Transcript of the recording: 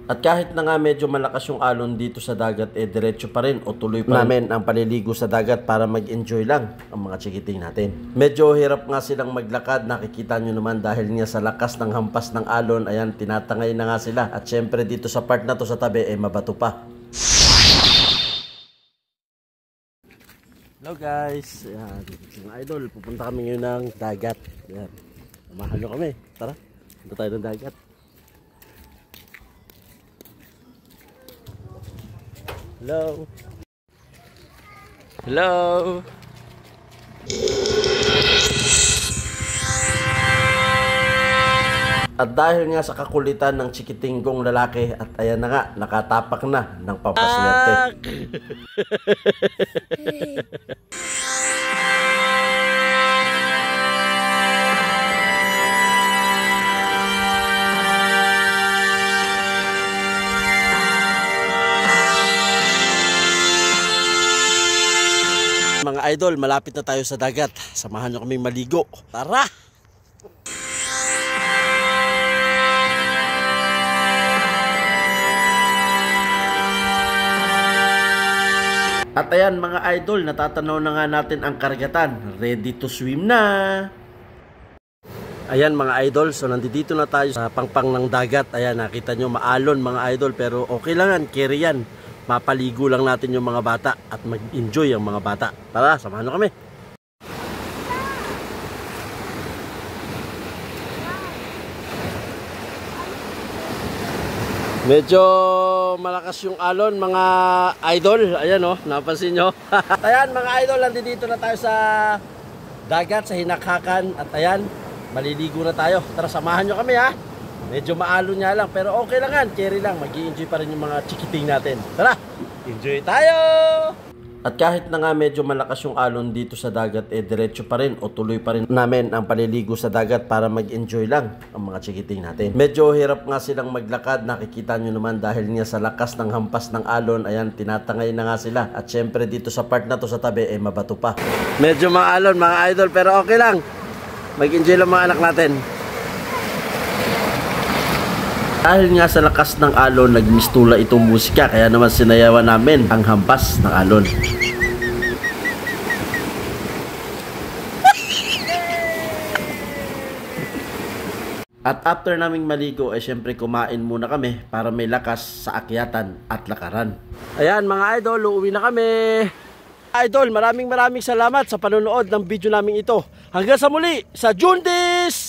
At kahit na nga medyo malakas yung alon dito sa dagat, diretso pa rin o tuloy pa namin ang paliligo sa dagat para mag-enjoy lang ang mga chikiting natin. Medyo hirap nga silang maglakad, nakikita nyo naman dahil nga sa lakas ng hampas ng alon, ayan, tinatangay na nga sila. At syempre dito sa part na to sa tabi, mabato pa. Hello guys, ayan, mga idol, pupunta kami ngayon ng dagat. Ayan, samahan nyo kami, tara, punta tayo ng dagat. Hello. Hello. At dahil nga sa kakulitan ng chikiting kong lalaki, at ayan na nga, nakatapak na ng pampaswerte. Mga idol, malapit na tayo sa dagat. Samahan nyo kaming maligo. Tara! At ayan mga idol, natatanaw na nga natin ang karagatan. Ready to swim na! Ayan mga idol, so nandito na tayo sa pangpang ng dagat. Ayan, nakita nyo maalon mga idol, pero okay lang yan, carry yan. Mapaligo lang natin yung mga bata at mag-enjoy ang mga bata. Tara, samahan nyo kami. Medyo malakas yung alon mga idol. Ayan o, napansin nyo. Ayan mga idol, nandito na tayo sa dagat, sa Hinakhakan. At ayan, maliligo na tayo. Tara, samahan nyo kami ha. Medyo maalon nga lang, pero okay lang yan. Carry lang, mag-i-enjoy pa rin yung mga chikiting natin. Tara, enjoy tayo! At kahit na nga medyo malakas yung alon dito sa dagat, diretso pa rin o tuloy pa rin namin ang paliligo sa dagat para mag-enjoy lang ang mga chikiting natin. Medyo hirap nga silang maglakad, nakikita nyo naman dahil nga sa lakas ng hampas ng alon, ayan, tinatangay na nga sila. At syempre dito sa part na to sa tabi, mabato pa. Medyo maalon mga idol, pero okay lang. Mag-enjoy lang mga anak natin. Dahil nga sa lakas ng alon, nagmistula itong musika, kaya naman sinayawan namin ang hampas ng alon. At after naming maligo, syempre kumain muna kami para may lakas sa akyatan at lakaran. Ayan mga idol, uuwi na kami. Idol, maraming salamat sa panonood ng video namin ito. Hanggang sa muli, sa Jundies!